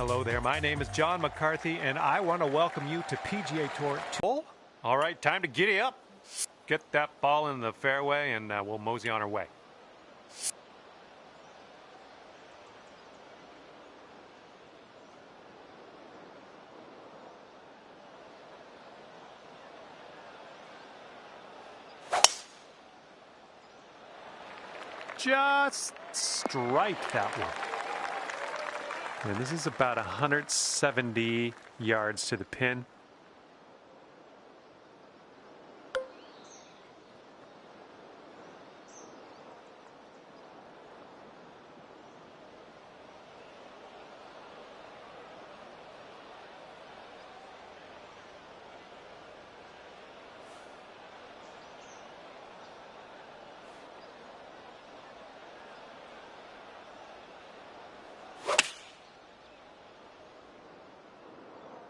Hello there, my name is John McCarthy, and I want to welcome you to PGA Tour 2. All right, time to giddy up. Get that ball in the fairway, and we'll mosey on our way. Just strike that one. And this is about 170 yards to the pin.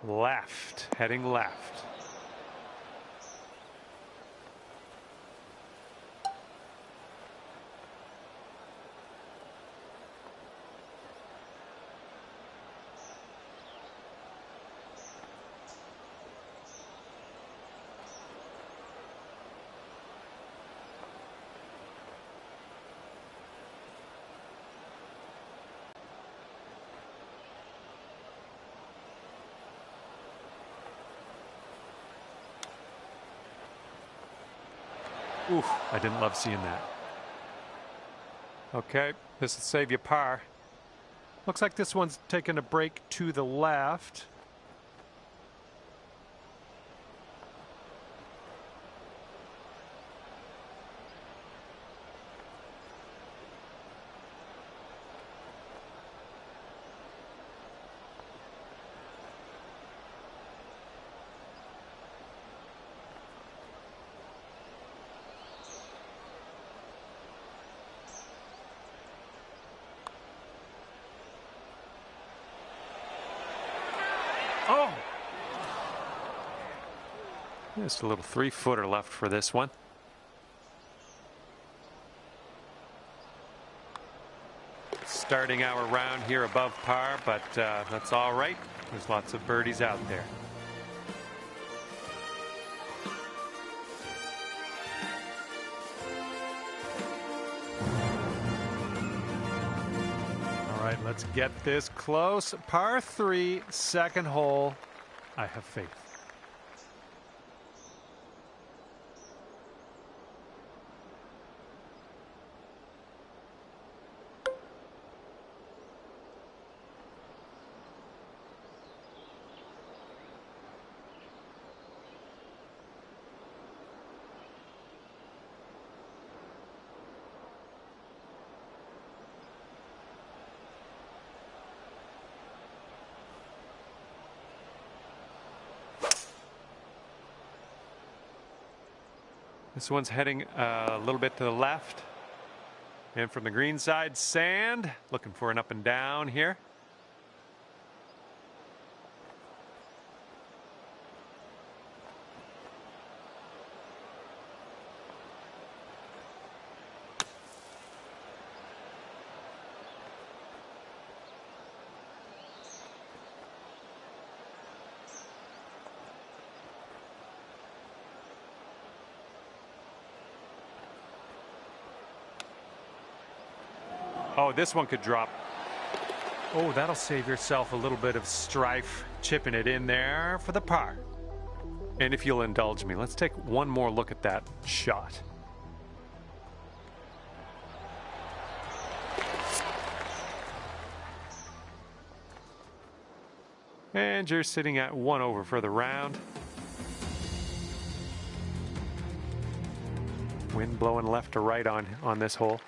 Left, heading left. Oof, I didn't love seeing that. Okay, this will save you par. Looks like this one's taking a break to the left. Oh! Just a little 3-footer left for this one. Starting our round here above par, but that's all right. There's lots of birdies out there. All right, let's get this close. Par 3, second hole. I have faith. This one's heading a little bit to the left. And from the green side, sand. Looking for an up and down here. Oh, this one could drop. Oh, that'll save yourself a little bit of strife, chipping it in there for the par. And if you'll indulge me, let's take one more look at that shot. And you're sitting at 1 over for the round. Wind blowing left to right on this hole.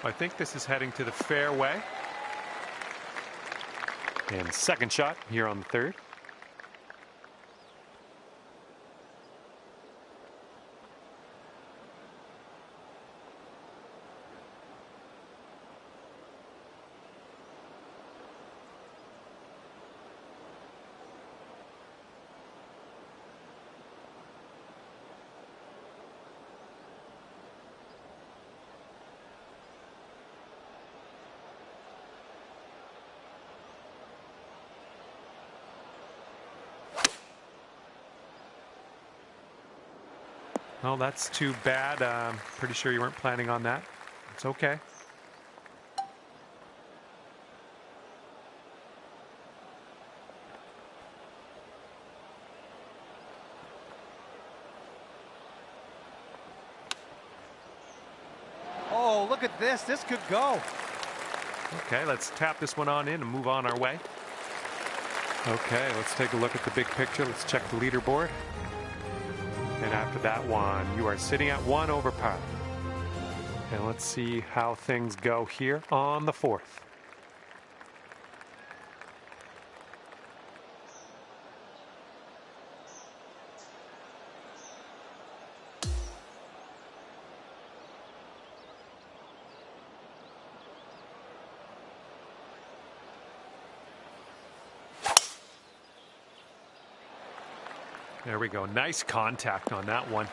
I think this is heading to the fairway. And second shot here on the third. Well, that's too bad. Pretty sure you weren't planning on that. It's okay. Oh, look at this. This could go. Okay, let's tap this one on in and move on our way. Okay, let's take a look at the big picture. Let's check the leaderboard. And after that one, you are sitting at 1 over par. And let's see how things go here on the 4th. There we go. Nice contact on that one.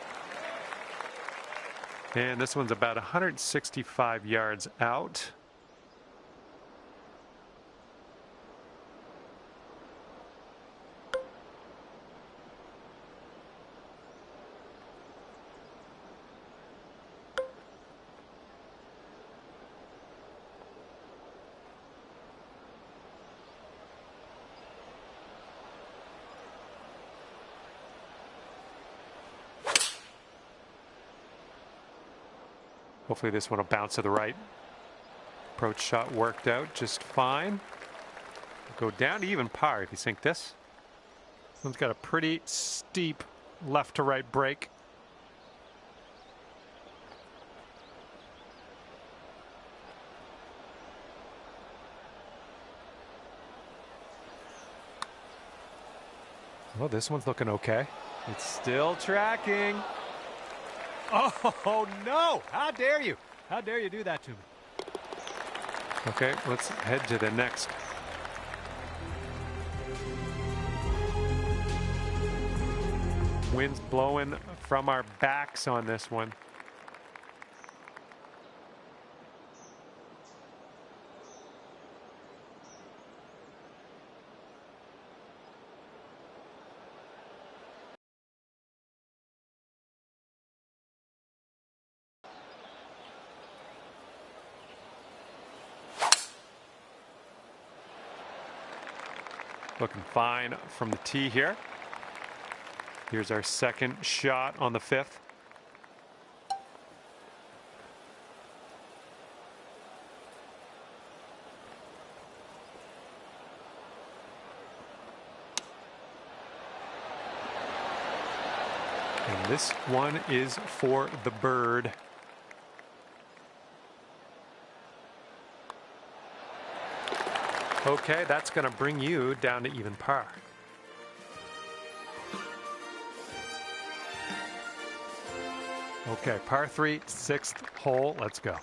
And this one's about 165 yards out. Hopefully this one will bounce to the right. Approach shot worked out just fine. Go down to even par if you sink this. This one's got a pretty steep left to right break. Well, this one's looking okay. It's still tracking. Oh, no. How dare you? How dare you do that to me? Okay, let's head to the next. Wind's blowing from our backs on this one. Looking fine from the tee here. Here's our second shot on the 5th. And this one is for the bird. Okay, that's going to bring you down to even par. Okay, par 3, 6th hole. Let's go.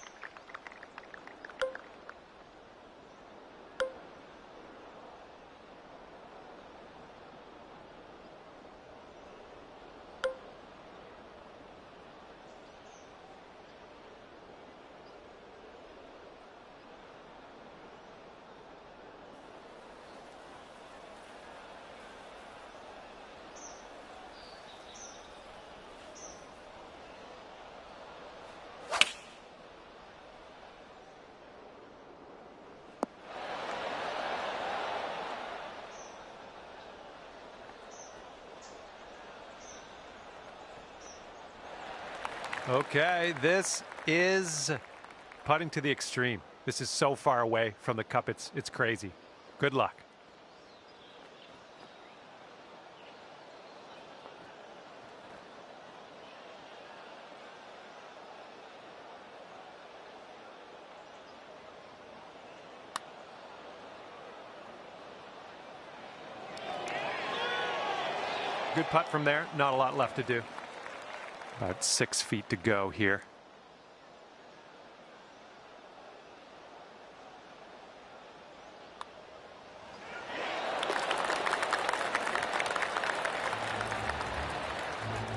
Okay, this is putting to the extreme. This is so far away from the cup, it's crazy. Good luck. Good putt from there, not a lot left to do. About 6 feet to go here.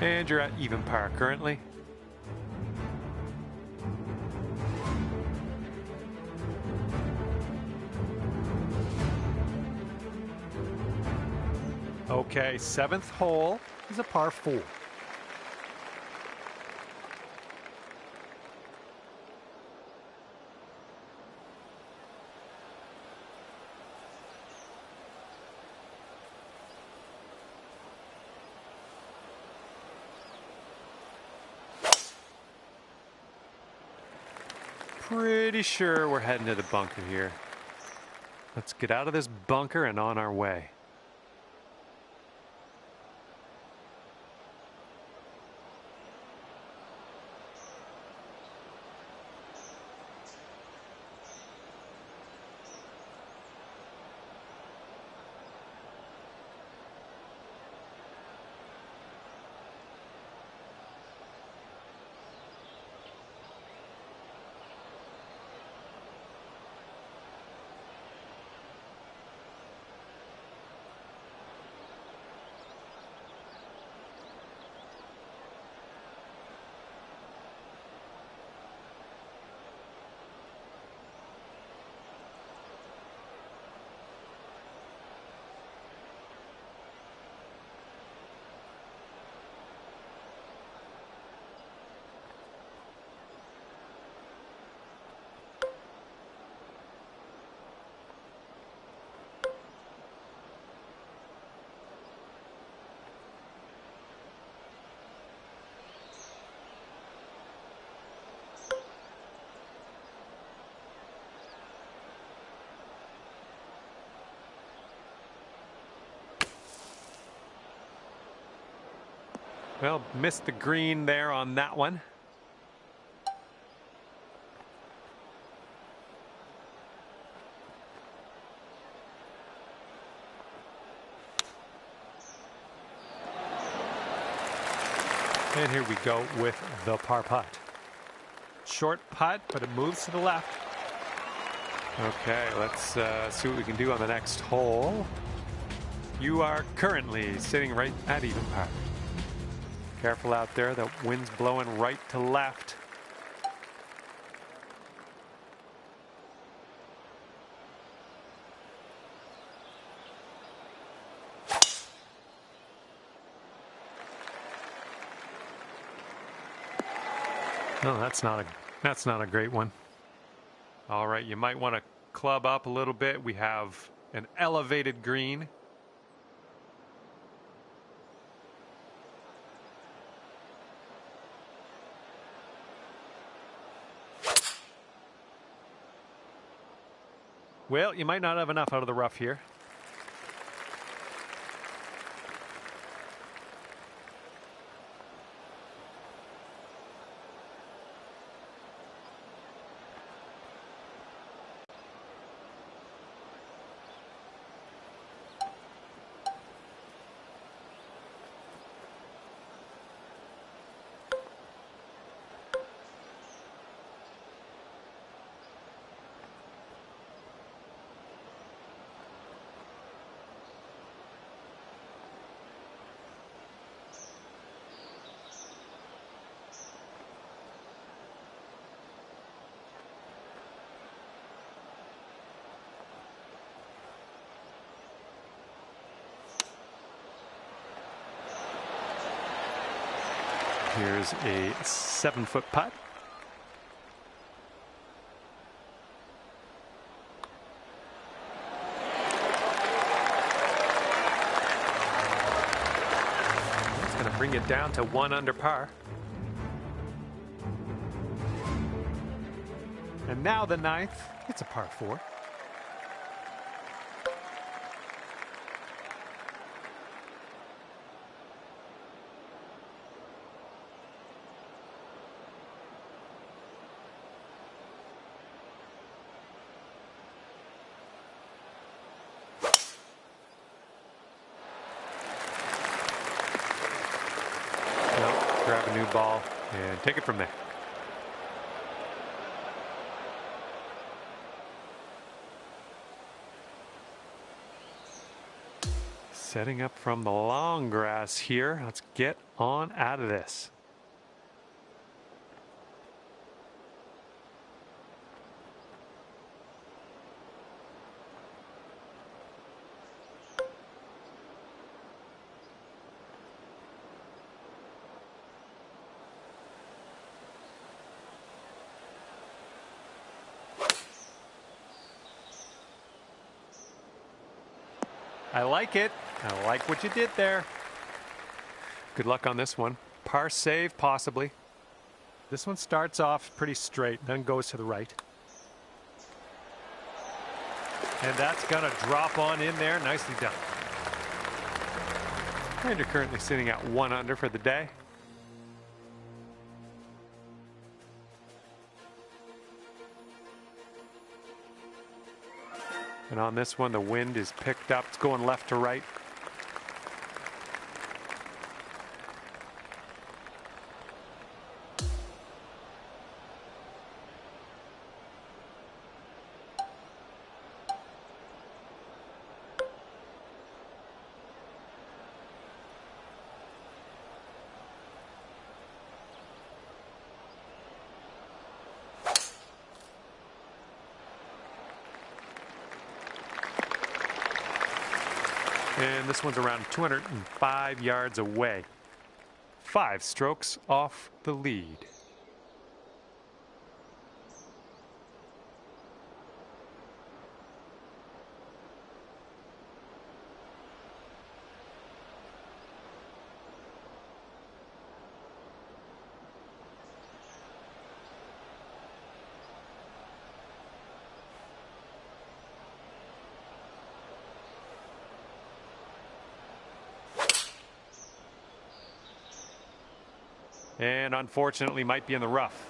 And you're at even par currently. Okay, 7th hole is a par 4. Pretty sure we're heading to the bunker here. Let's get out of this bunker and on our way. Well, missed the green there on that one. And here we go with the par putt. Short putt, but it moves to the left. Okay, let's see what we can do on the next hole. You are currently sitting right at even par. Careful out there, the wind's blowing right to left. No, that's not a great one. All right, you might want to club up a little bit. We have an elevated green. Well, you might not have enough out of the rough here. Here's a 7-foot putt. It's going to bring it down to 1 under par. And now the 9th, it's a par 4. Grab a new ball and take it from there. Setting up from the long grass here. Let's get on out of this. I like it. I like what you did there. Good luck on this one. Par save, possibly. This one starts off pretty straight, then goes to the right. And that's going to drop on in there. Nicely done. And you're currently sitting at 1 under for the day. And on this one, the wind is picked up. It's going left to right. And this one's around 205 yards away. 5 strokes off the lead. And unfortunately might be in the rough.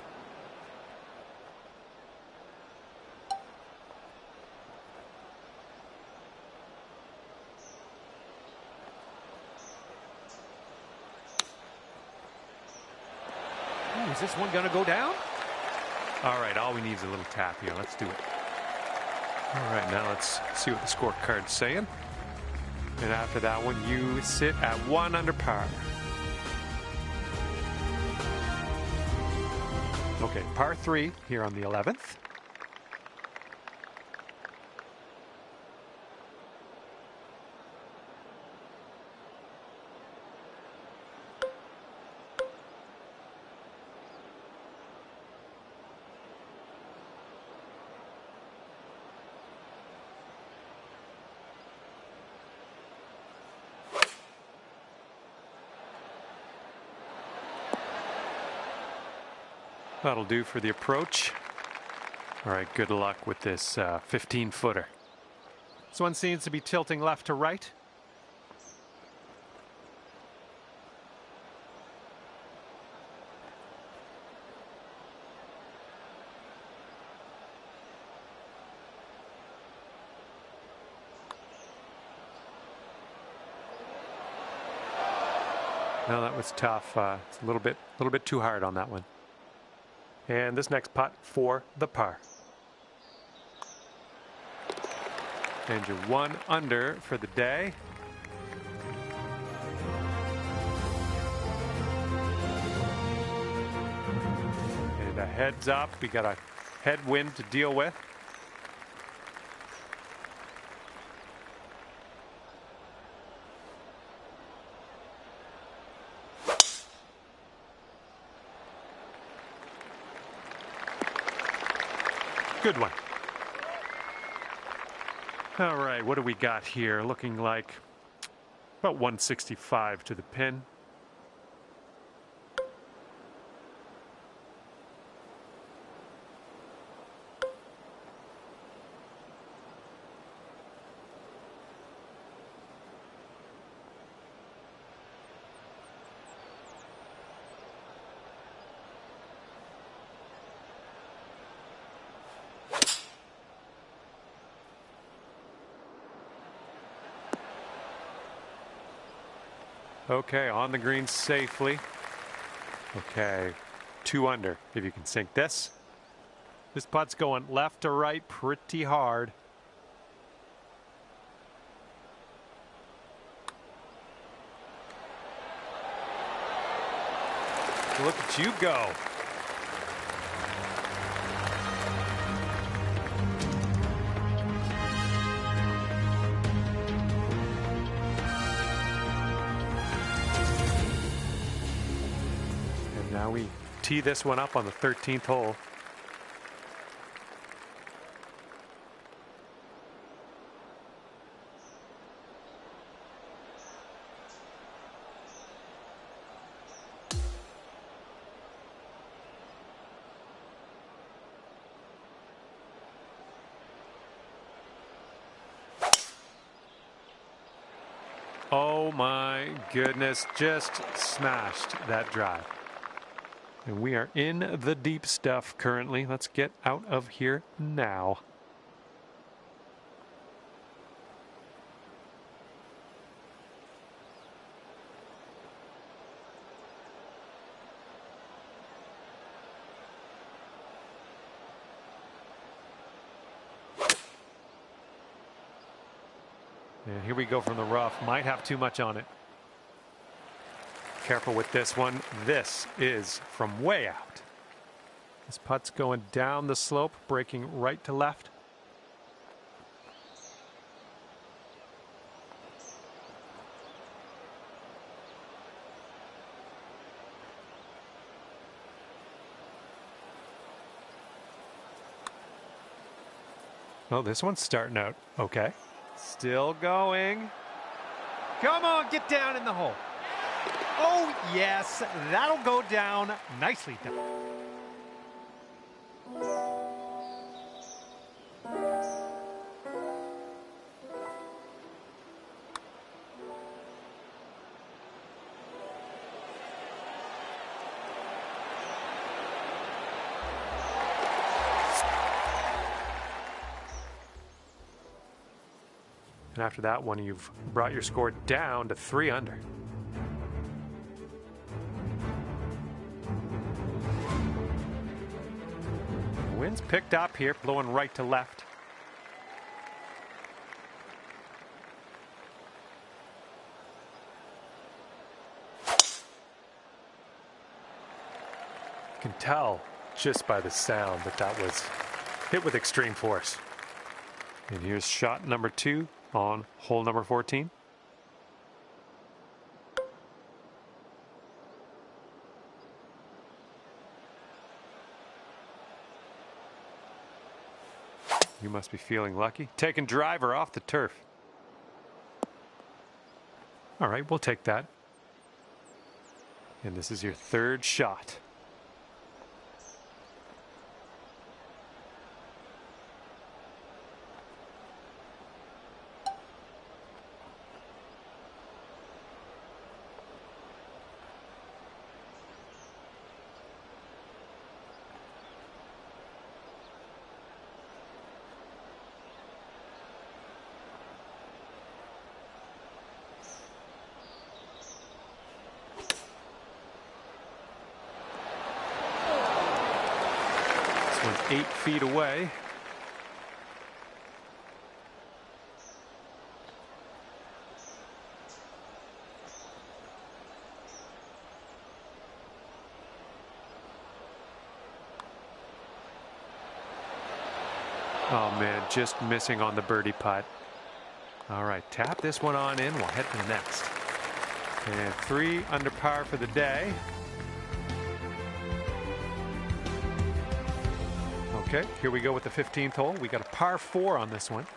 Ooh, is this one going to go down? All right, all we need is a little tap here. Let's do it. All right, now let's see what the scorecard's saying. And after that one, you sit at 1 under par. Okay, par 3 here on the 11th. That'll do for the approach. All right, good luck with this 15-footer. This one seems to be tilting left to right. No, that was tough. It's a little bit too hard on that one. And this next putt for the par. And you're 1 under for the day. And a heads up, we got a headwind to deal with. Good one. All right, what do we got here? Looking like about 165 to the pin. Okay, on the green safely. Okay, 2 under. If you can sink this. This putt's going left to right pretty hard. Look at you go. Now we tee this one up on the 13th hole. Oh my goodness, just smashed that drive. And we are in the deep stuff currently. Let's get out of here now. And here we go from the rough. Might have too much on it. Careful with this one. This is from way out. This putt's going down the slope, breaking right to left. Oh, this one's starting out okay. Still going. Come on, get down in the hole. Oh, yes, that'll go down. Nicely done. And after that one, you've brought your score down to 3 under. The wind's picked up here, blowing right to left. You can tell just by the sound that that was hit with extreme force. And here's shot number 2 on hole number 14. You must be feeling lucky. Taking driver off the turf. All right, we'll take that. And this is your 3rd shot. One's 8 feet away. Oh man, just missing on the birdie putt. All right, tap this one on in. We'll head to the next. And 3 under par for the day. Okay, here we go with the 15th hole. We got a par 4 on this one.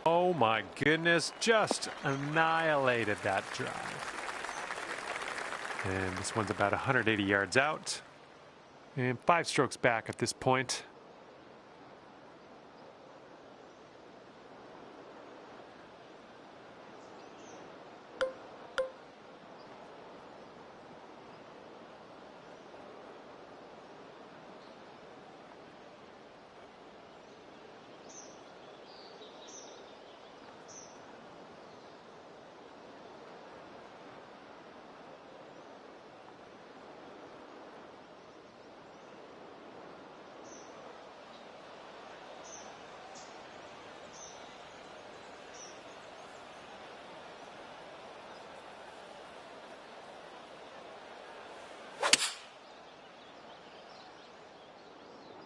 Oh my goodness, just annihilated that drive. And this one's about 180 yards out. And 5 strokes back at this point.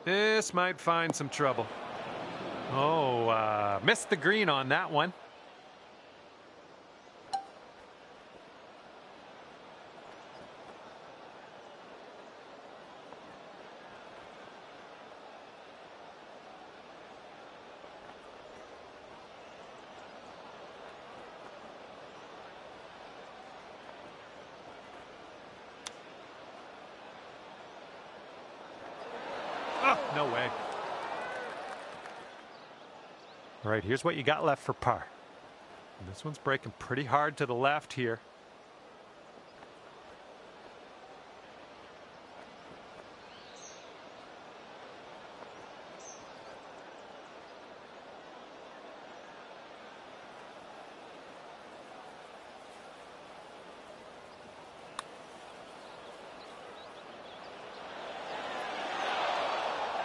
This might find some trouble. Oh, missed the green on that one. No way. All right, here's what you got left for par. And this one's breaking pretty hard to the left here.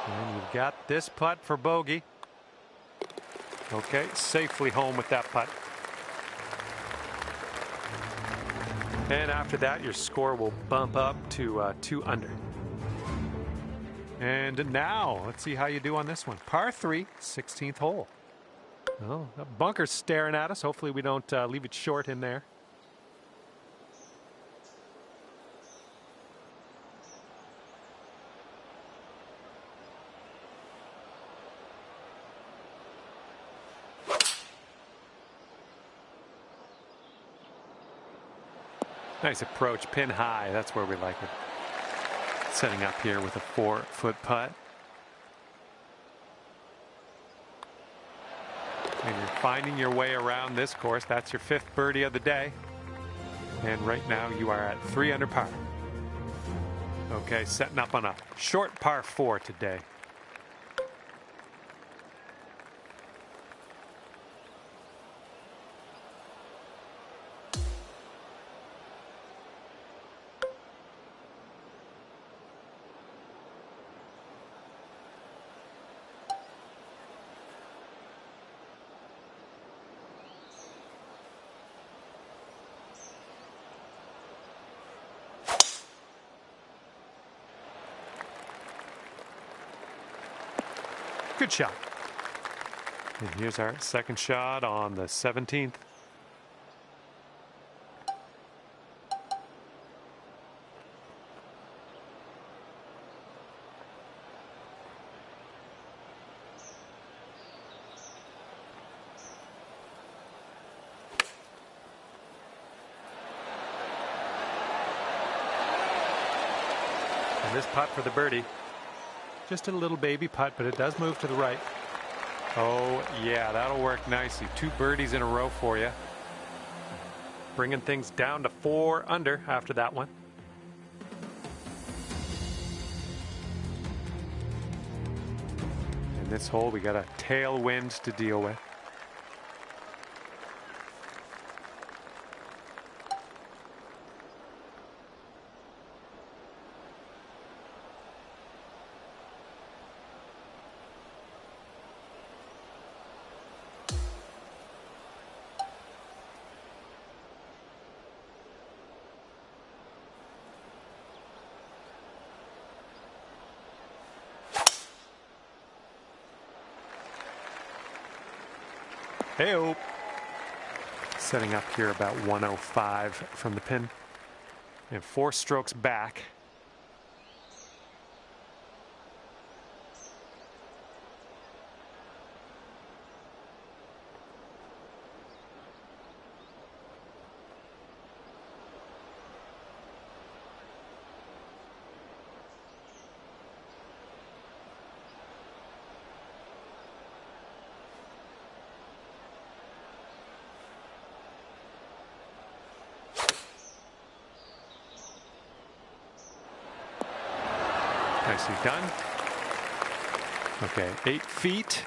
And you've got this putt for bogey. Okay, safely home with that putt. And after that, your score will bump up to 2 under. And now, let's see how you do on this one. Par 3, 16th hole. Oh, that bunker's staring at us. Hopefully we don't leave it short in there. Nice approach, pin high. That's where we like it. Setting up here with a 4-foot putt. And you're finding your way around this course. That's your 5th birdie of the day. And right now you are at 3 under par. Okay, setting up on a short par 4 today. Good shot. And here's our second shot on the 17th. And this putt for the birdie. Just a little baby putt, but it does move to the right. Oh, yeah, that'll work nicely. 2 birdies in a row for you. Bringing things down to 4 under after that one. In this hole, we got a tailwind to deal with. Hey-o. Setting up here about 105 from the pin. And 4 strokes back. Nicely done. Okay, 8 feet.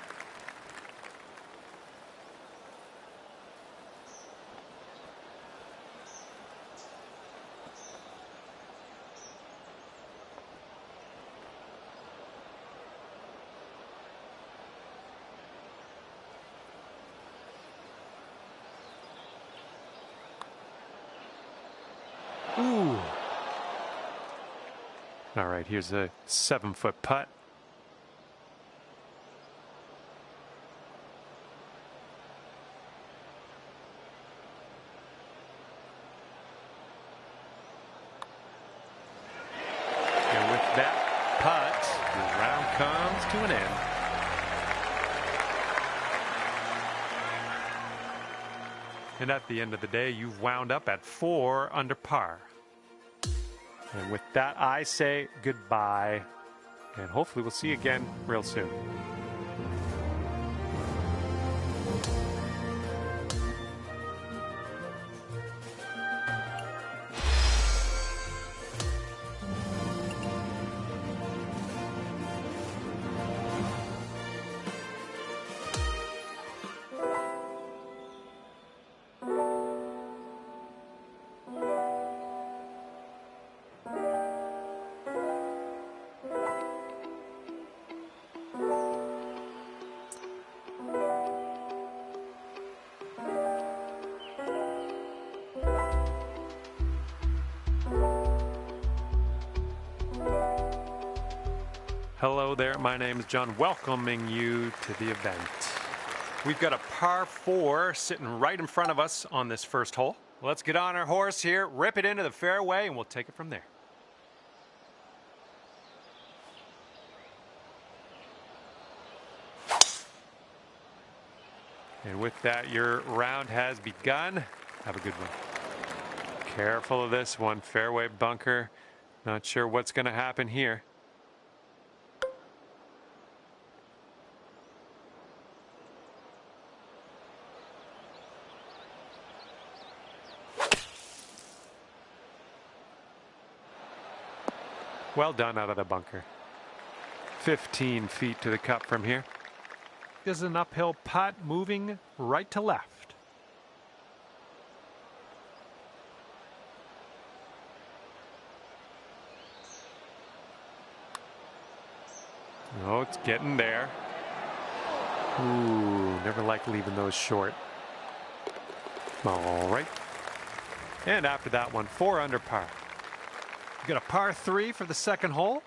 Ooh. All right, here's a 7-foot putt. And with that putt, the round comes to an end. And at the end of the day, you've wound up at 4 under par. And with that, I say goodbye. And hopefully we'll see you again real soon. Hello there, my name is John, welcoming you to the event. We've got a par 4 sitting right in front of us on this first hole. Let's get on our horse here, rip it into the fairway, and we'll take it from there. And with that, your round has begun. Have a good one. Careful of this one, fairway bunker. Not sure what's going to happen here. Well done out of the bunker. 15 feet to the cup from here. This is an uphill putt moving right to left. Oh, it's getting there. Ooh, never like leaving those short. All right. And after that one, 4 under par. We've got a par 3 for the second hole.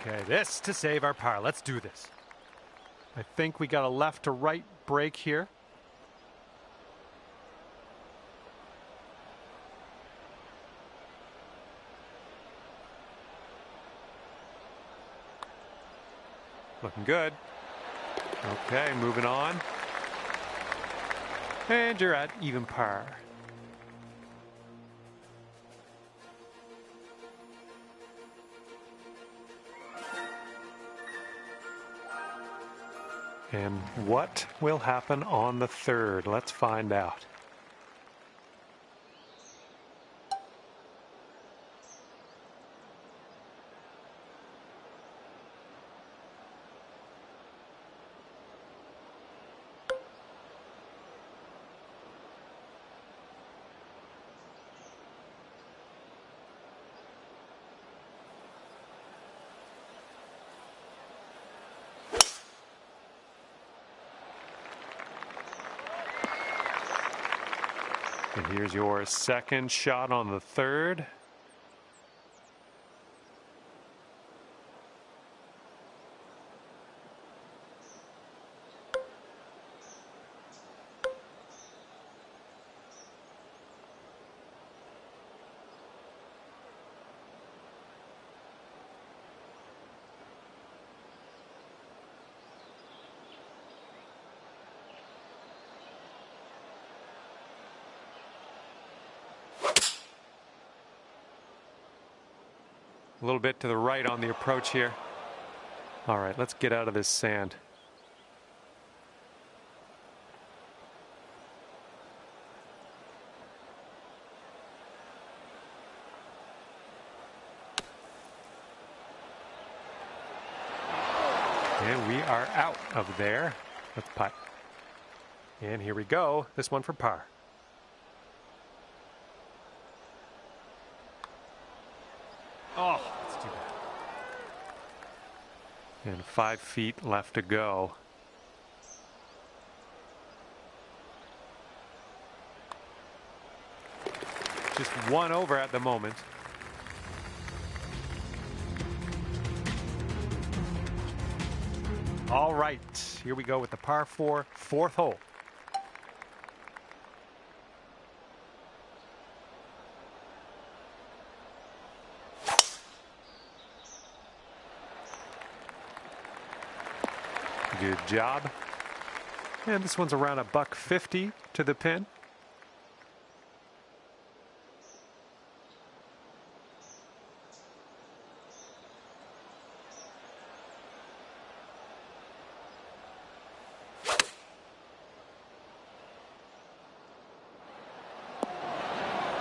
Okay, this to save our par. Let's do this. I think we got a left to right break here. Looking good. Okay, moving on. And you're at even par. And what will happen on the third? Let's find out. And here's your second shot on the third. A little bit to the right on the approach here. All right, let's get out of this sand. And we are out of there. Let's putt. And here we go. This one for par. Oh, that's too bad. And 5 feet left to go. Just one over at the moment. All right, here we go with the par 4, fourth hole. Good job. And this one's around $150 to the pin.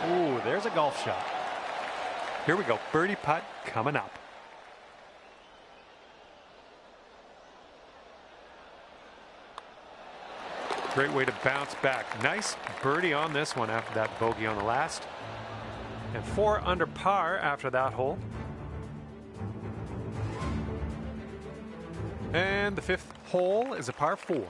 Ooh, there's a golf shot. Here we go. Birdie putt coming up. Great way to bounce back. Nice birdie on this one after that bogey on the last. And 4 under par after that hole. And the 5th hole is a par 4.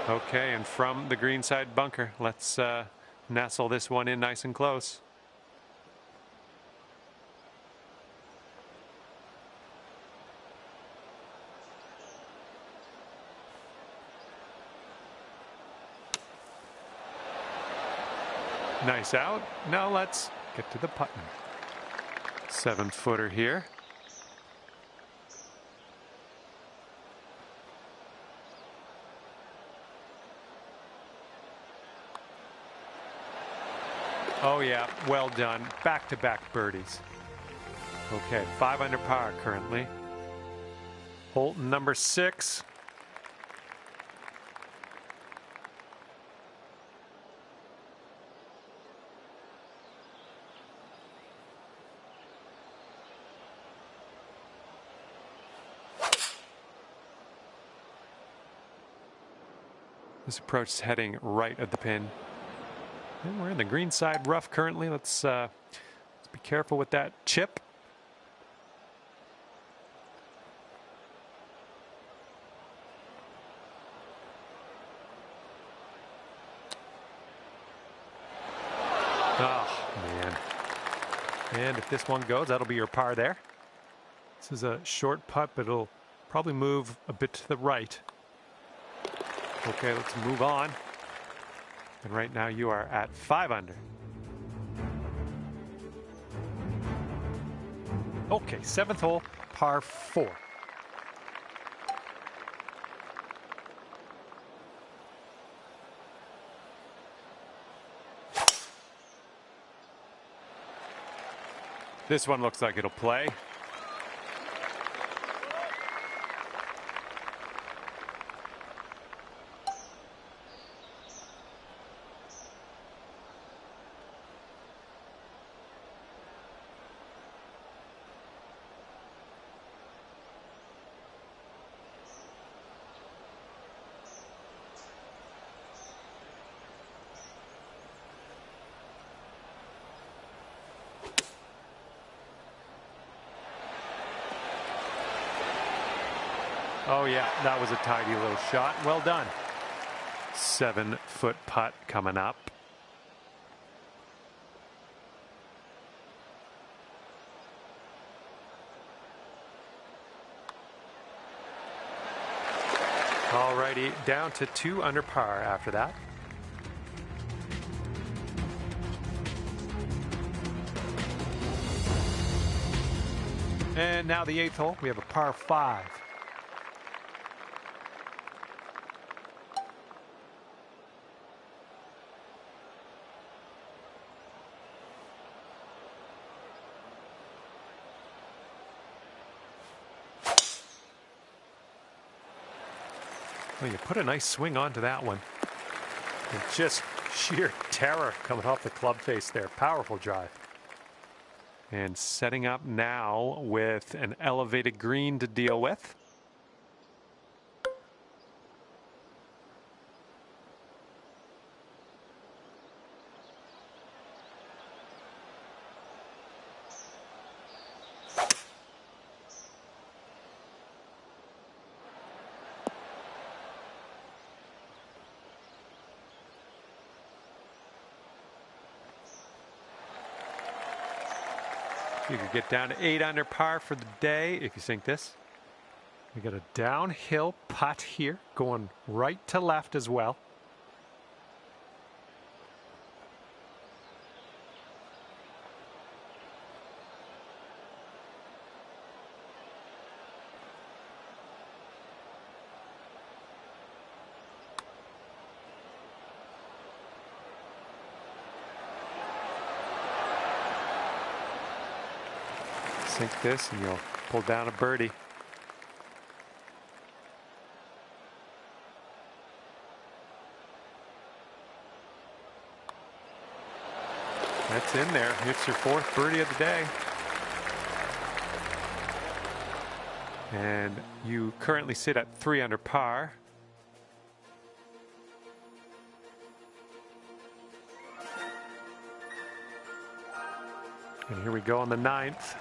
Okay, and from the greenside bunker, let's nestle this one in nice and close. Nice out. Now let's get to the putting. 7-footer here. Oh yeah, well done. Back-to-back birdies. Okay, 5 under par currently. Hole number 6. This approach is heading right at the pin. And we're in the green side rough currently. Let's be careful with that chip. Oh, man. And if this one goes, that'll be your par there. This is a short putt, but it'll probably move a bit to the right. Okay, let's move on. And right now you are at 5 under. Okay, 7th hole, par 4. This one looks like it'll play. Oh yeah, that was a tidy little shot. Well done. 7-foot putt coming up. Alrighty, down to 2 under par after that. And now the 8th hole, we have a par 5. Well, you put a nice swing onto that one. And just sheer terror coming off the club face there. Powerful drive. And setting up now with an elevated green to deal with. You could get down to 8 under par for the day if you sink this. We got a downhill putt here, going right to left as well. Sink this and you'll pull down a birdie. That's in there. It's your 4th birdie of the day. And you currently sit at 3 under par. And here we go on the 9th.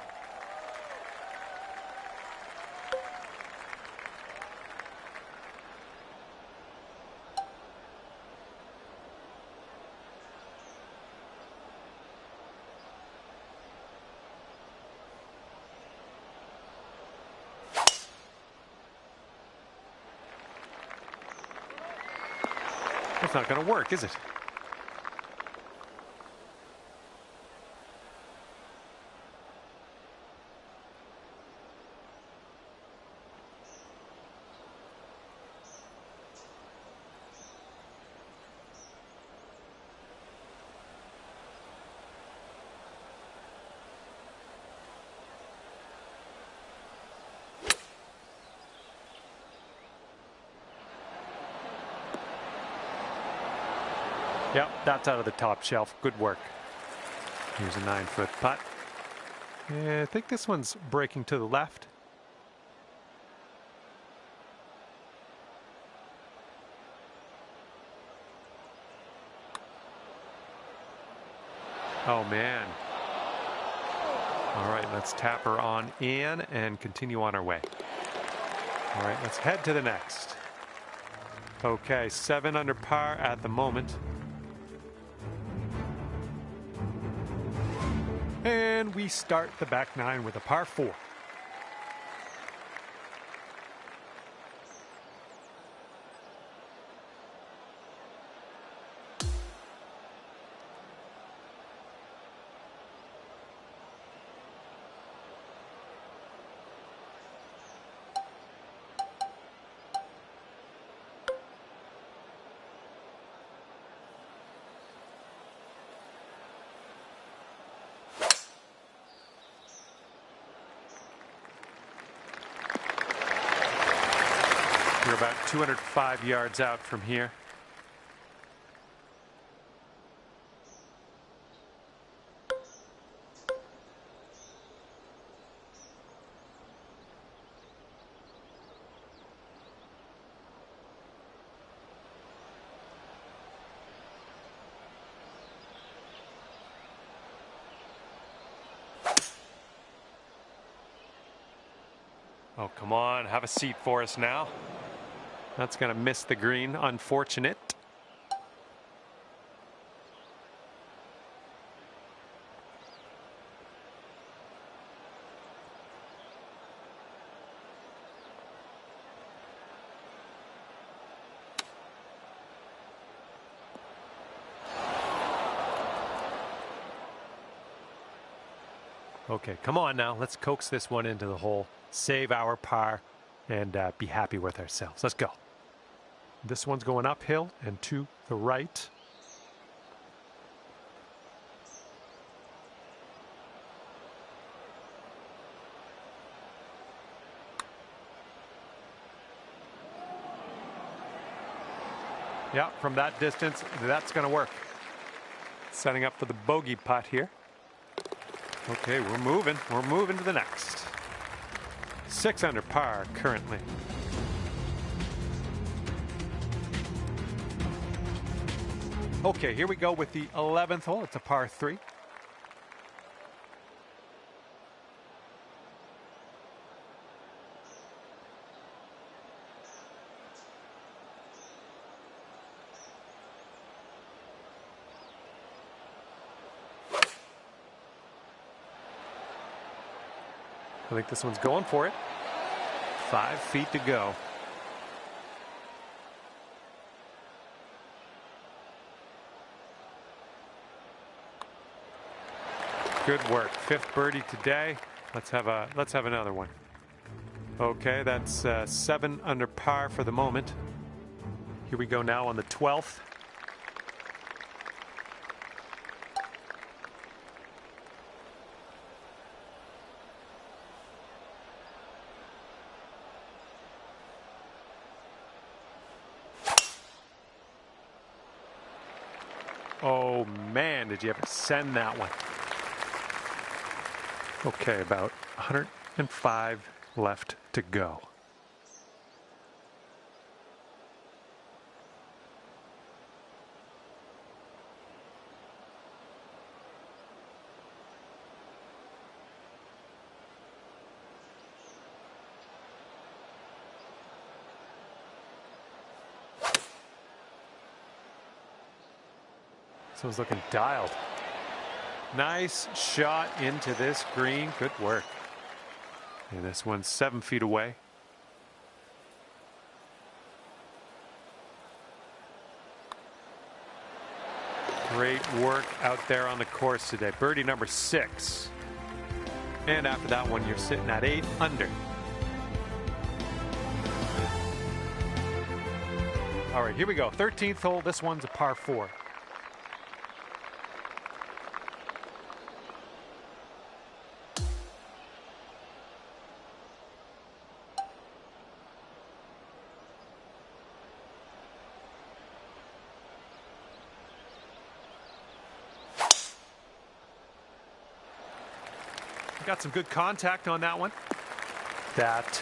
That's not going to work, is it? Yep, that's out of the top shelf. Good work. Here's a 9-foot putt. Yeah, I think this one's breaking to the left. Oh, man. All right, let's tap her on in and continue on our way. All right, let's head to the next. Okay, 7 under par at the moment. And we start the back 9 with a par 4. You're about 205 yards out from here. Oh, come on, have a seat for us now. That's going to miss the green. Unfortunate. Okay, come on now. Let's coax this one into the hole, save our par, and be happy with ourselves. Let's go. This one's going uphill and to the right. Yeah, from that distance, that's going to work. Setting up for the bogey putt here. Okay, we're moving. We're moving to the next. 6 under par currently. Okay, here we go with the 11th hole. It's a par 3. I think this one's going for it. 5 feet to go. Good work. 5th birdie today. Let's have another one. Okay, that's 7 under par for the moment. Here we go now on the 12th. Oh man, did you ever send that one? Okay, about 105 left to go. This one's looking dialed. Nice shot into this green. Good work. And this one's 7 feet away. Great work out there on the course today. Birdie number 6. And after that one, you're sitting at 8 under. All right, here we go. 13th hole. This one's a par 4. Got some good contact on that one. That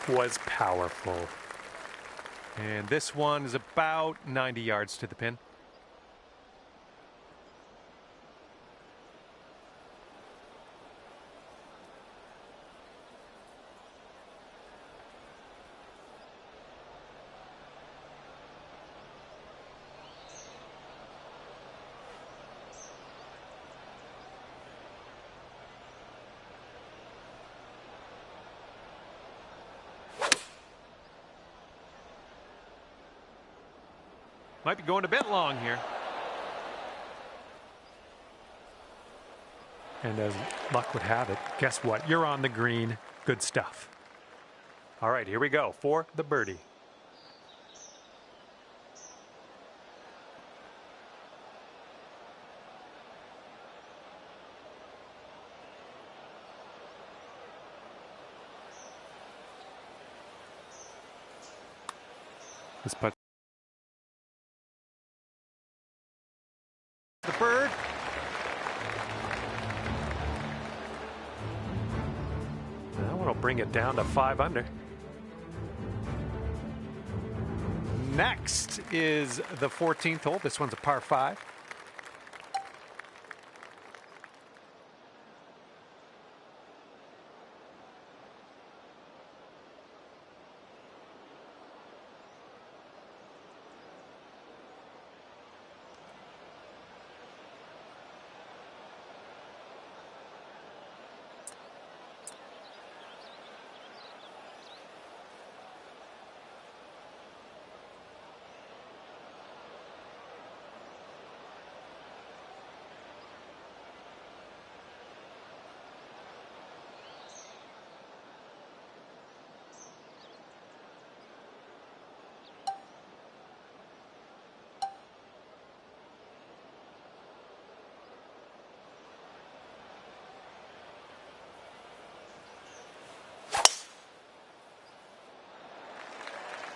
was powerful. And this one is about 90 yards to the pin. Might be going a bit long here. And as luck would have it, guess what? You're on the green. Good stuff. All right, here we go for the birdie. This putt. The bird. That one will bring it down to 5 under. Next is the 14th hole. This one's a par 5.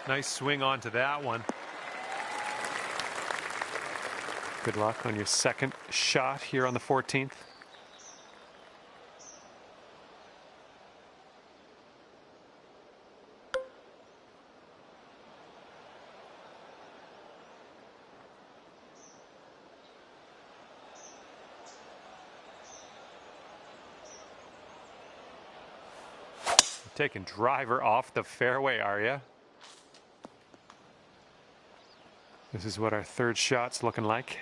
Nice swing onto that one. Good luck on your second shot here on the 14th. Taking driver off the fairway, are you? This is what our third shot's looking like.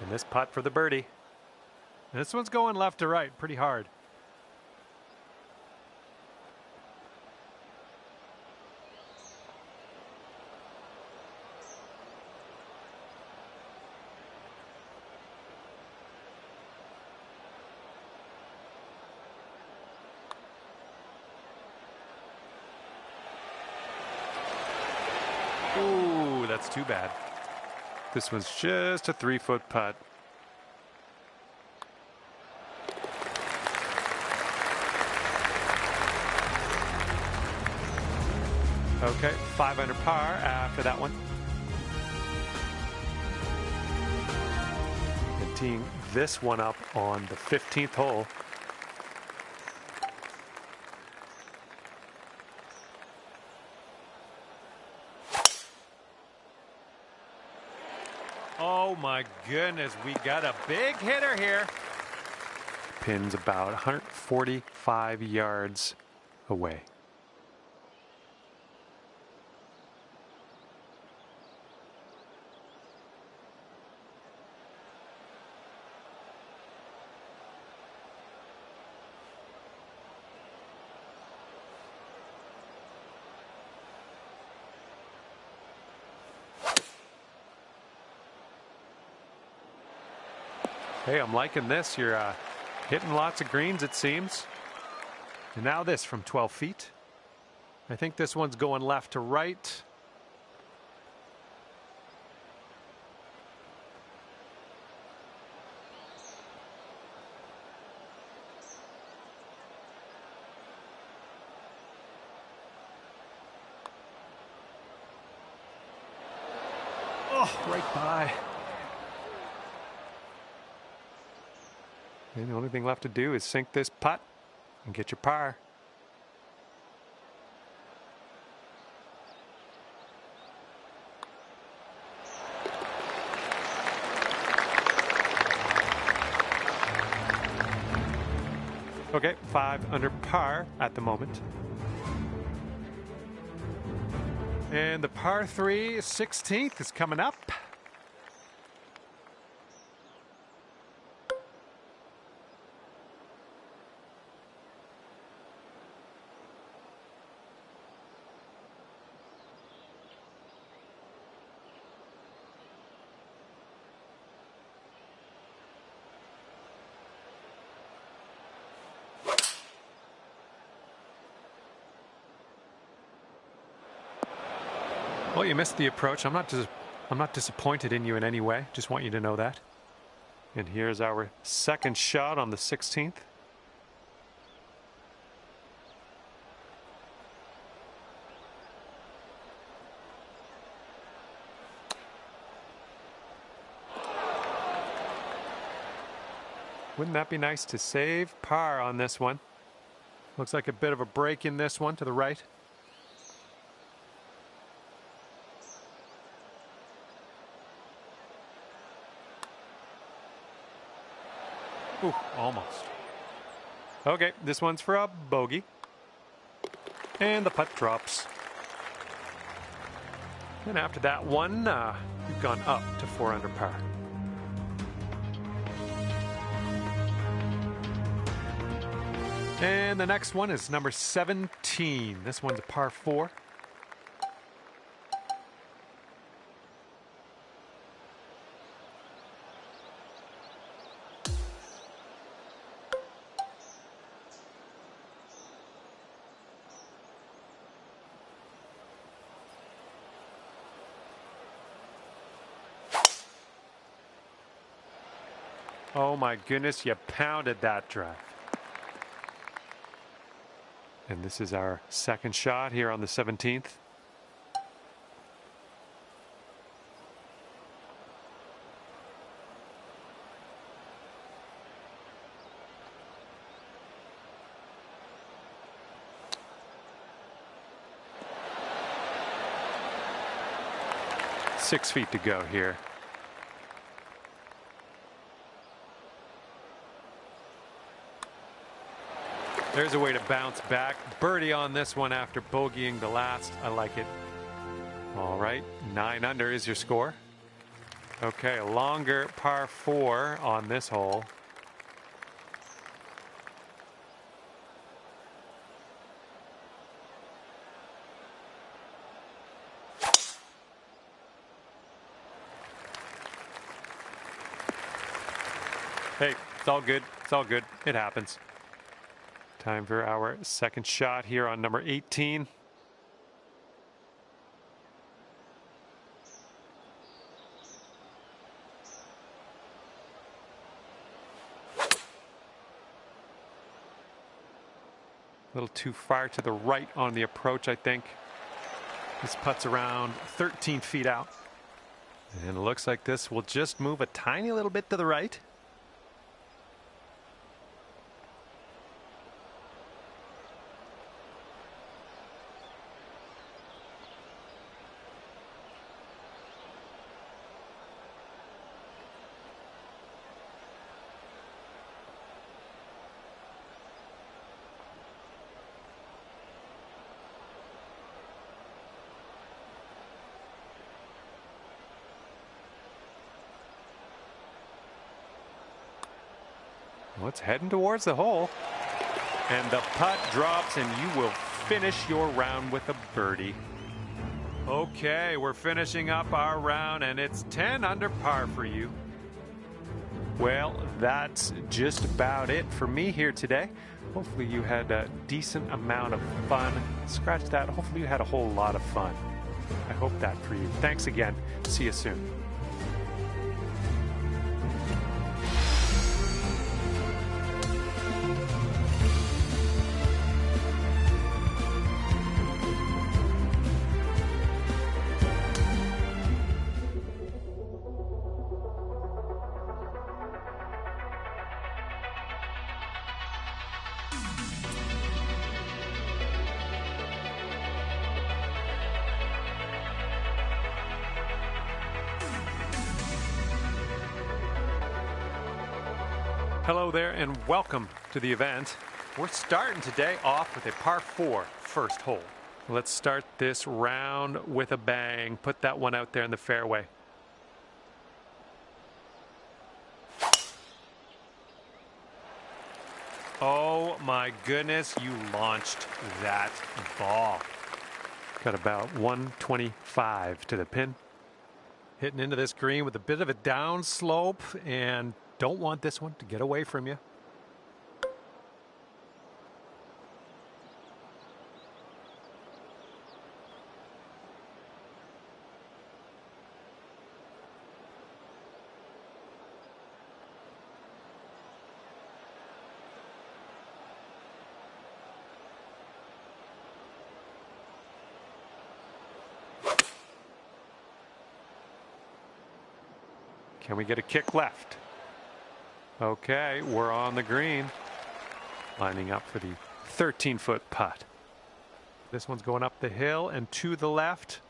And this putt for the birdie. This one's going left to right pretty hard. Ooh, that's too bad. This one's just a 3-foot putt. Okay, 5 under par after that one. And teeing this one up on the 15th hole. Oh my goodness, we got a big hitter here. Pin's about 145 yards away. Hey, I'm liking this. You're hitting lots of greens, it seems. And now this from 12 feet. I think this one's going left to right. Oh, right by. And the only thing left to do is sink this putt and get your par. Okay, 5 under par at the moment. And the par 3 16th is coming up. Well, you missed the approach. I'm not disappointed in you in any way. Just want you to know that. And here's our second shot on the 16th. Wouldn't that be nice to save par on this one? Looks like a bit of a break in this one to the right. Ooh, almost. Okay, this one's for a bogey. And the putt drops. And after that one, you've gone up to 4 under par. And the next one is number 17. This one's a par 4. Oh my goodness, you pounded that drive. And this is our second shot here on the 17th. Six feet to go here. There's a way to bounce back. Birdie on this one after bogeying the last. I like it. All right, 9 under is your score. Okay, a longer par 4 on this hole. Hey, it's all good. It's all good. It happens. Time for our second shot here on number 18. A little too far to the right on the approach, I think. This putt's around 13 feet out. And it looks like this will just move a tiny little bit to the right. Well, it's heading towards the hole. And the putt drops, and you will finish your round with a birdie. Okay, we're finishing up our round, and it's 10 under par for you. Well, that's just about it for me here today. Hopefully you had a decent amount of fun. Scratch that. Hopefully you had a whole lot of fun. I hope that for you. Thanks again. See you soon. Hello there and welcome to the event. We're starting today off with a par 4 first hole. Let's start this round with a bang. Put that one out there in the fairway. Oh my goodness, you launched that ball. Got about 125 to the pin. Hitting into this green with a bit of a down slope, and don't want this one to get away from you. Can we get a kick left? Okay, we're on the green. Lining up for the 13-foot putt. This one's going up the hill and to the left.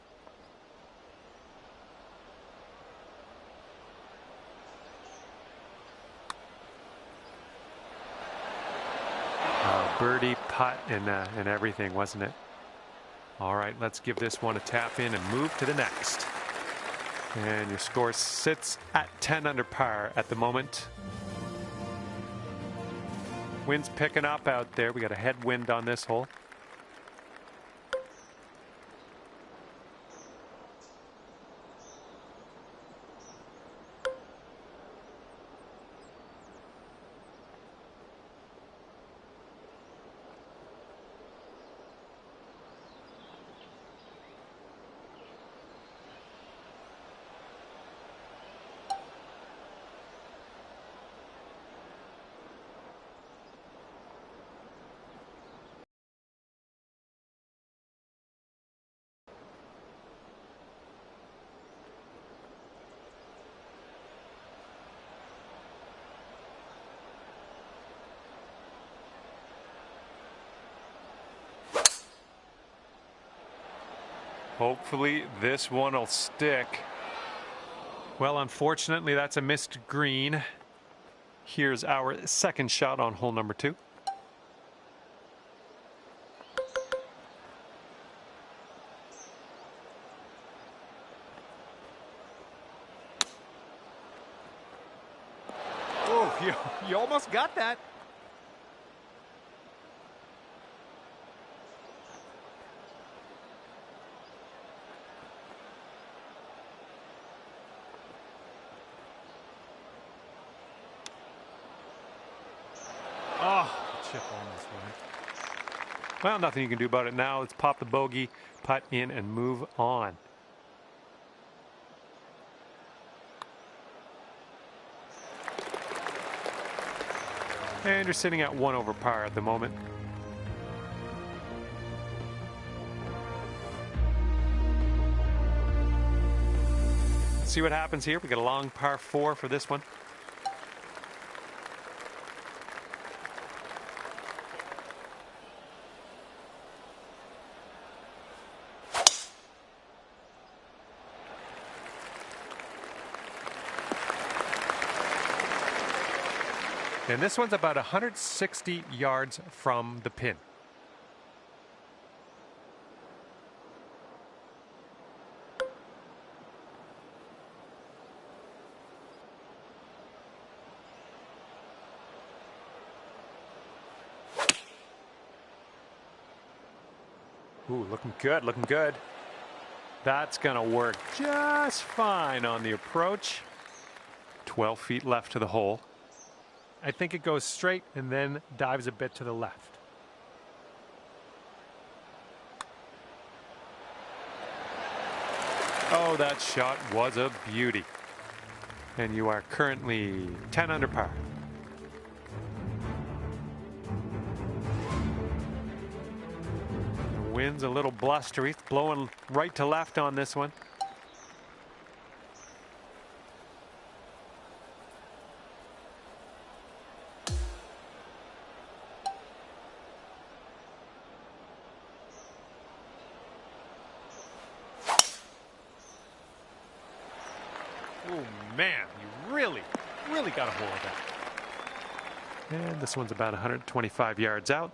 Birdie putt and everything, wasn't it? All right, let's give this one a tap in and move to the next. And your score sits at 10 under par at the moment. Wind's picking up out there. We got a headwind on this hole. Hopefully this one will stick. Well, unfortunately, that's a missed green. Here's our second shot on hole number 2. You almost got that. Oh, the chip almost went. Well, nothing you can do about it now. Let's pop the bogey, putt in, and move on. And you're sitting at 1 over par at the moment. Let's see what happens here. We got a long par 4 for this one. And this one's about 160 yards from the pin. Ooh, looking good, looking good. That's going to work just fine on the approach. 12 feet left to the hole. I think it goes straight and then dives a bit to the left. Oh, that shot was a beauty. And you are currently 10 under par. The wind's a little blustery, it's blowing right to left on this one. Oh man, you really got a hold of that. And this one's about 125 yards out.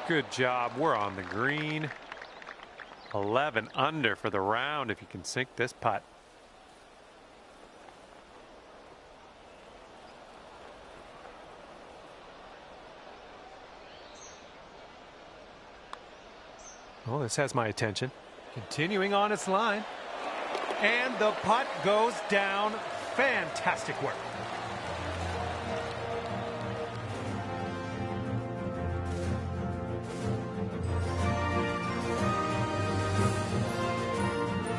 Good job. We're on the green. 11 under for the round if you can sink this putt. Well, this has my attention. Continuing on its line. And the putt goes down. Fantastic work.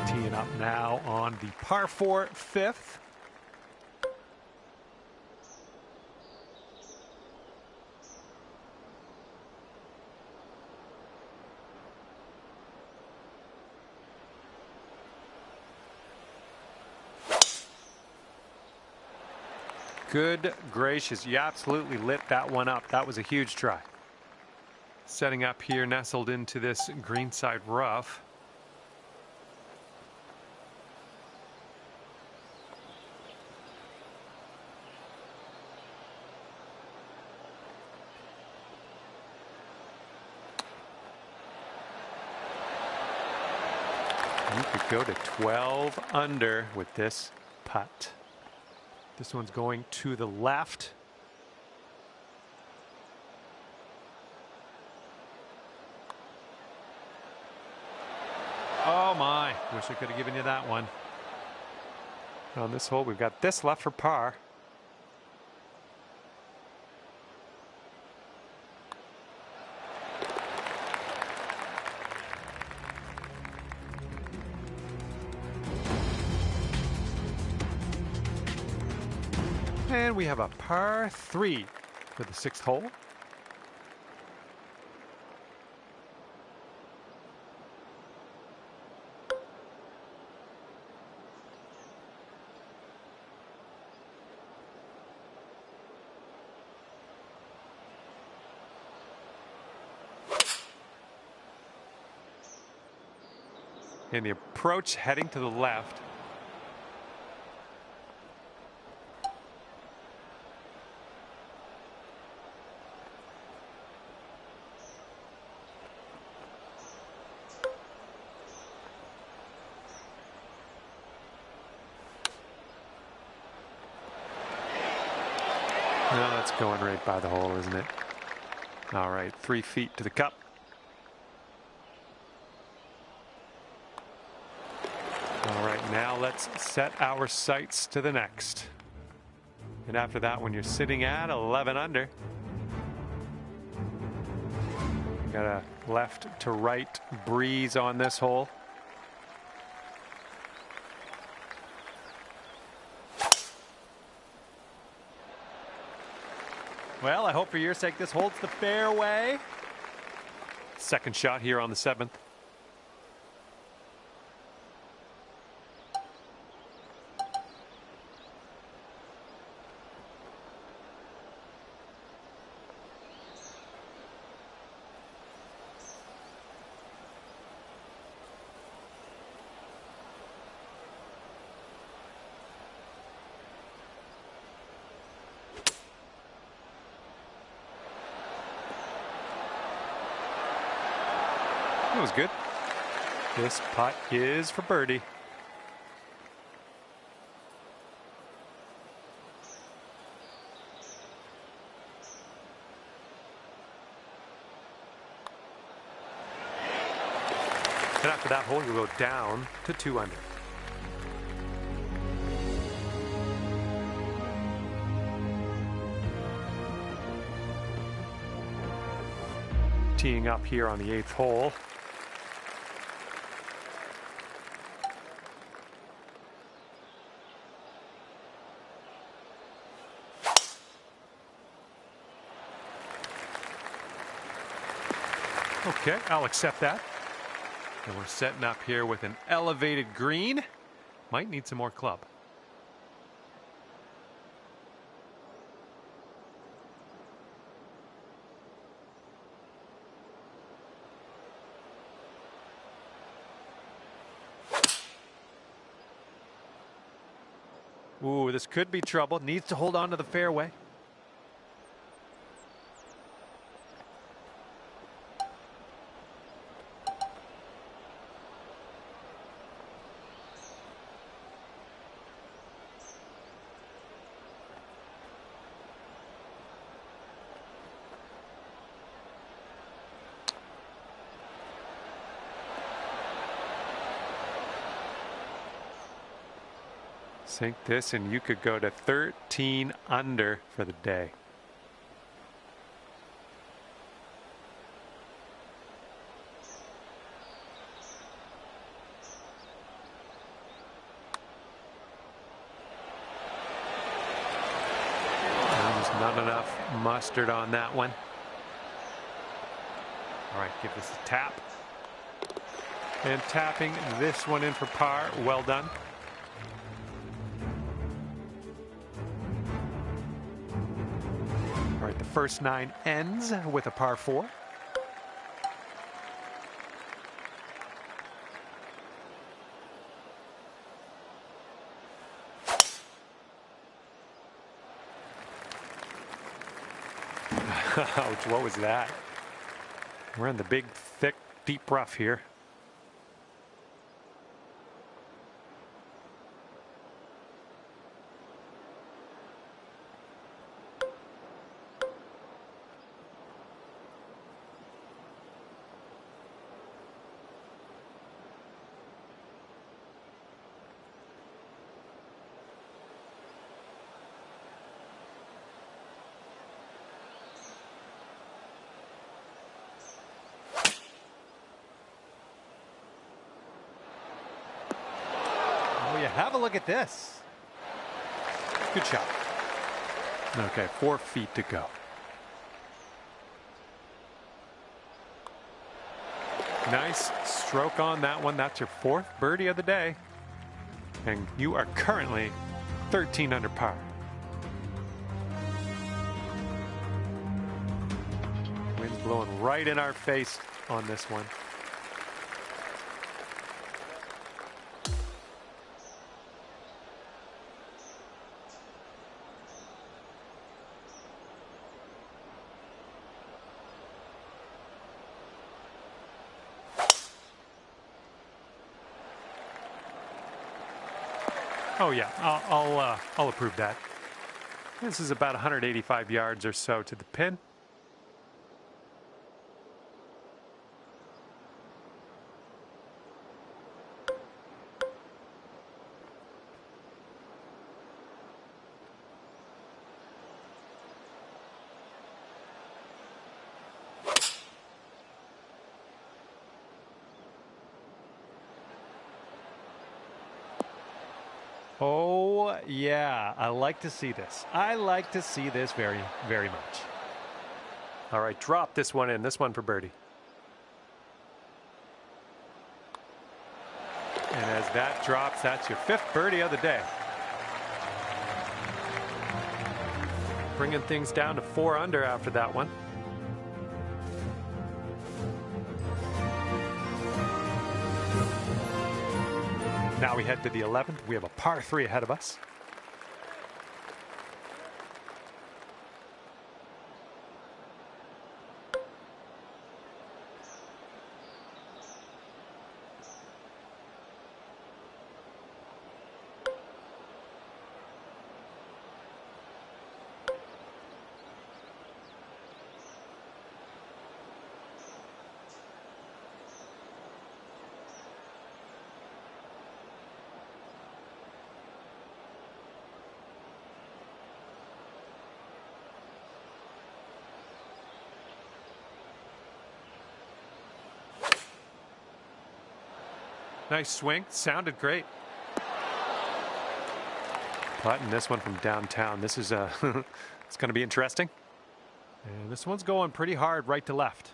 Teeing up now on the par 4 fifth. Good gracious, you absolutely lit that one up. That was a huge try. Setting up here, nestled into this greenside rough. You could go to 12 under with this putt. This one's going to the left. Oh my, wish I could have given you that one. On this hole, we've got this left for par. And we have a par 3 for the 6th hole. And the approach heading to the left. No, that's going right by the hole, isn't it? All right, 3 feet to the cup. All right, now let's set our sights to the next. And after that, when you're sitting at 11 under, got a left to right breeze on this hole. Well, I hope for your sake this holds the fairway. Second shot here on the 7th. That was good. This putt is for birdie. And after that hole, you'll go down to 2 under. Teeing up here on the 8th hole. Okay, I'll accept that. And we're setting up here with an elevated green. Might need some more club. Ooh, this could be trouble. Needs to hold on to the fairway. Sink this and you could go to 13 under for the day. There's not enough mustard on that one. All right, give this a tap. And tapping this one in for par. Well done. All right, the first 9 ends with a par 4. Ouch, what was that? We're in the big, thick, deep rough here. Have a look at this. Good shot. Okay, 4 feet to go. Nice stroke on that one. That's your 4th birdie of the day. And you are currently 13 under par. Wind's blowing right in our face on this one. Oh yeah, I'll approve that. This is about 185 yards or so to the pin. Oh, yeah. I like to see this. I like to see this very, very much. All right, drop this one in. This one for birdie. And as that drops, that's your 5th birdie of the day. Bringing things down to 4 under after that one. Now we head to the 11th. We have a par 3 ahead of us. Nice swing. Sounded great. Putting this one from downtown. This is it's going to be interesting. And this one's going pretty hard right to left.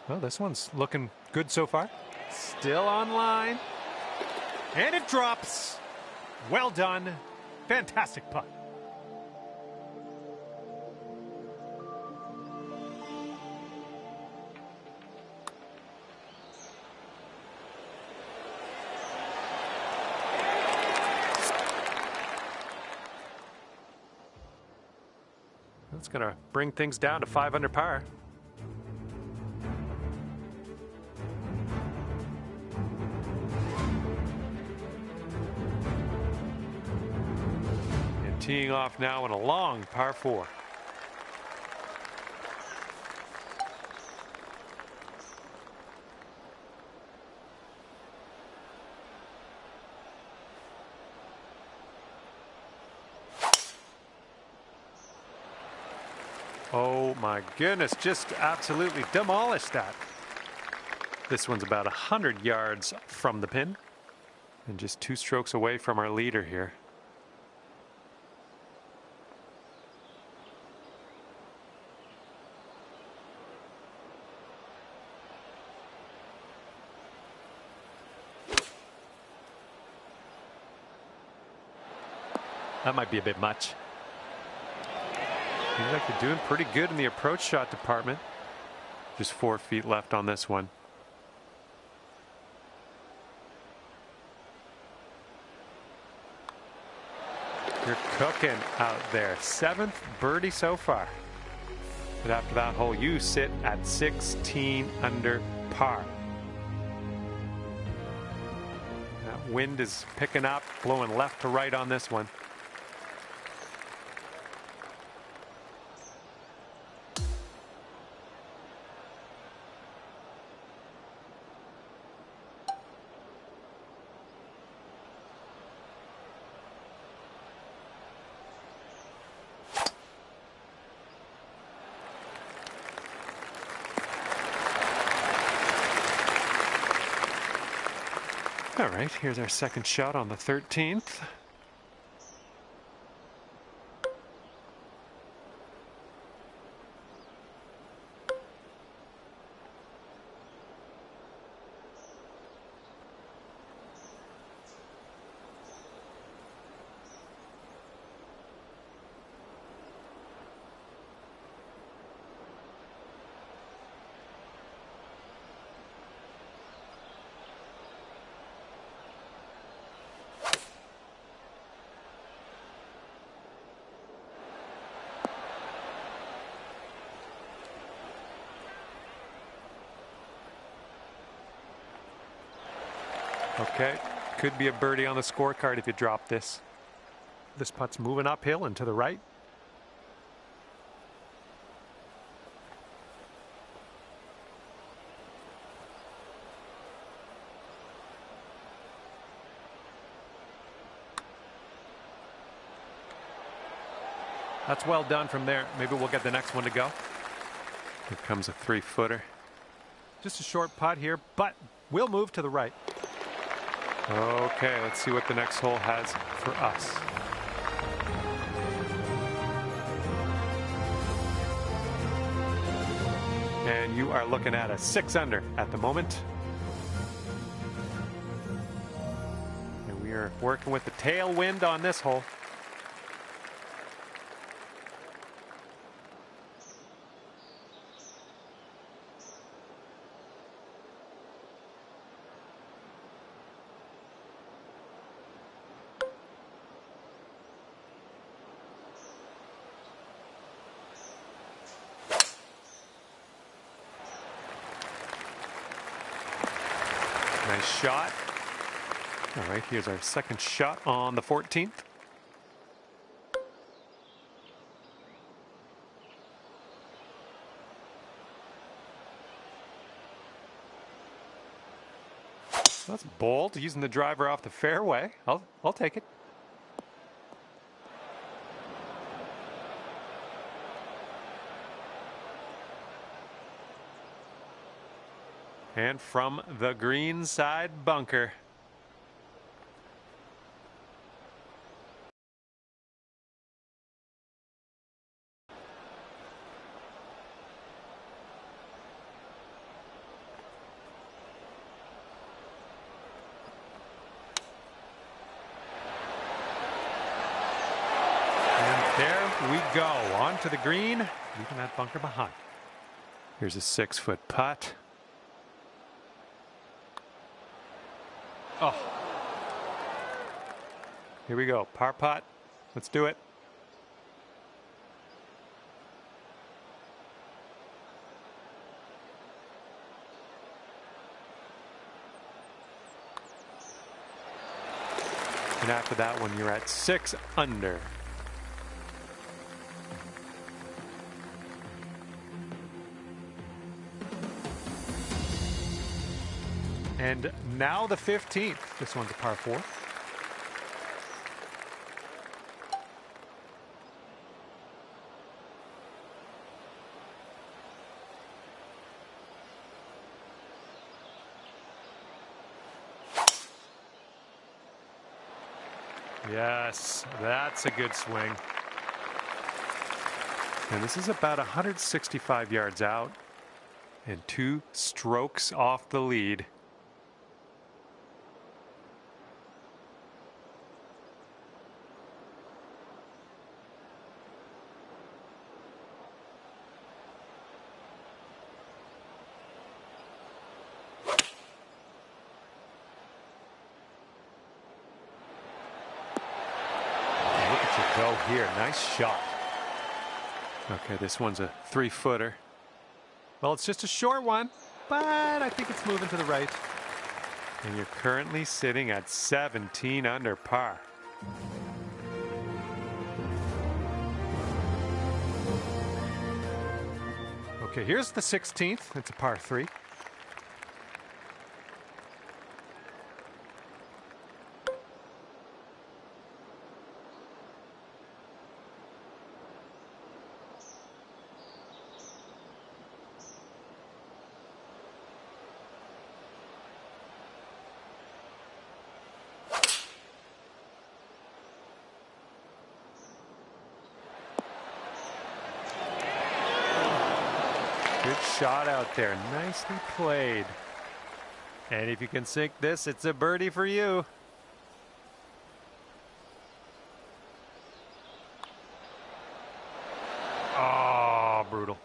Well, this one's looking good so far. Still on line. And it drops. Well done. Fantastic putt. That's going to bring things down to 5 under par. And teeing off now in a long par 4. Oh my goodness, just absolutely demolished that. This one's about 100 yards from the pin and just 2 strokes away from our leader here. That might be a bit much. Seems like they're doing pretty good in the approach shot department. Just 4 feet left on this one. You're cooking out there. 7th birdie so far. But after that hole, you sit at 16 under par. That wind is picking up, blowing left to right on this one. All right, here's our second shot on the 13th. Okay, could be a birdie on the scorecard if you drop this. This putt's moving uphill and to the right. That's well done from there. Maybe we'll get the next one to go. Here comes a 3-footer. Just a short putt here, but we'll move to the right. Okay, let's see what the next hole has for us. And you are looking at a 6-under at the moment. And we are working with the tailwind on this hole. Nice shot. All right, here's our second shot on the 14th. That's bold, using the driver off the fairway. I'll take it. And from the green side bunker. And there we go, onto the green, leaving that bunker behind. Here's a 6-foot putt. Oh. Here we go. Par putt. Let's do it. And after that one, you're at 6 under. And now the 15th. This one's a par 4. Yes, that's a good swing. And this is about 165 yards out and 2 strokes off the lead. Go here. Nice shot. Okay, this one's a 3-footer. Well, it's just a short one, but I think it's moving to the right. And you're currently sitting at 17 under par. Okay, here's the 16th. It's a par 3. Good shot out there. Nicely played. And if you can sink this, it's a birdie for you. Oh, brutal.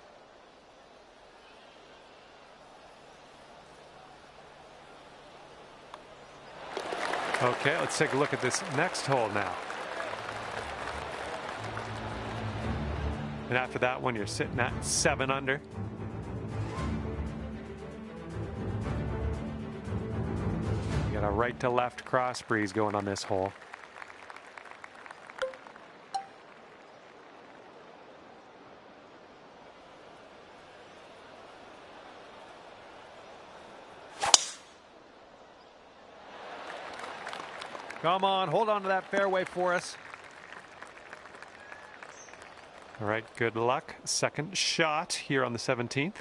Okay, let's take a look at this next hole now. And after that one, you're sitting at 7 under. got a right to left cross breeze going on this hole. Come on, hold on to that fairway for us. All right, good luck. Second shot here on the 17th.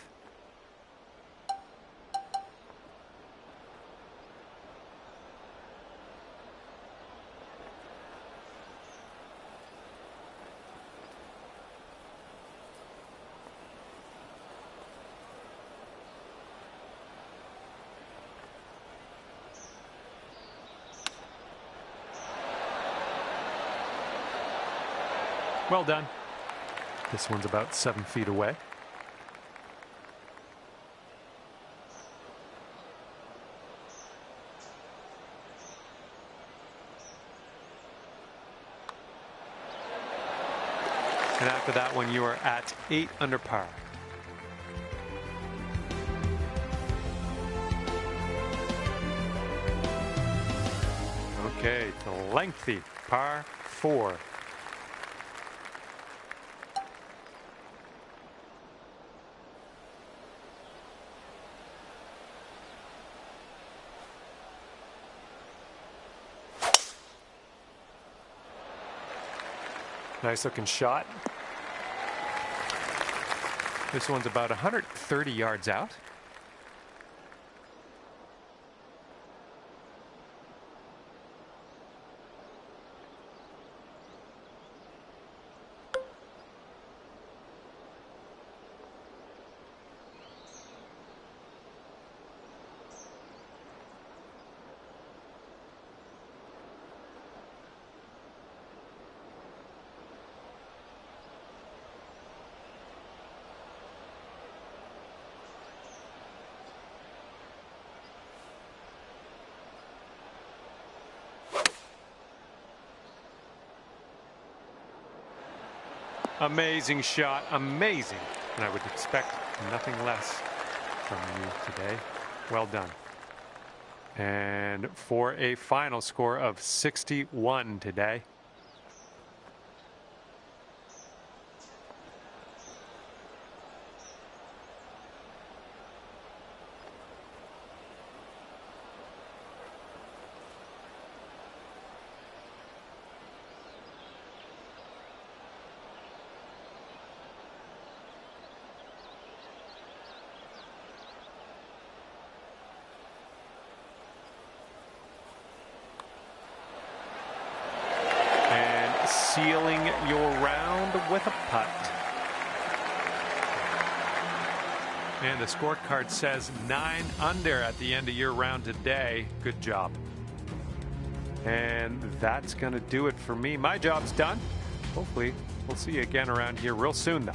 Well done. This one's about 7 feet away. And after that one, you are at 8 under par. Okay, the lengthy par 4. Nice looking shot. This one's about 130 yards out. Amazing shot, amazing. And I would expect nothing less from you today. Well done. And for a final score of 61 today. Sealing your round with a putt. And the scorecard says 9 under at the end of your round today. Good job. And that's going to do it for me. My job's done. Hopefully, we'll see you again around here real soon, though.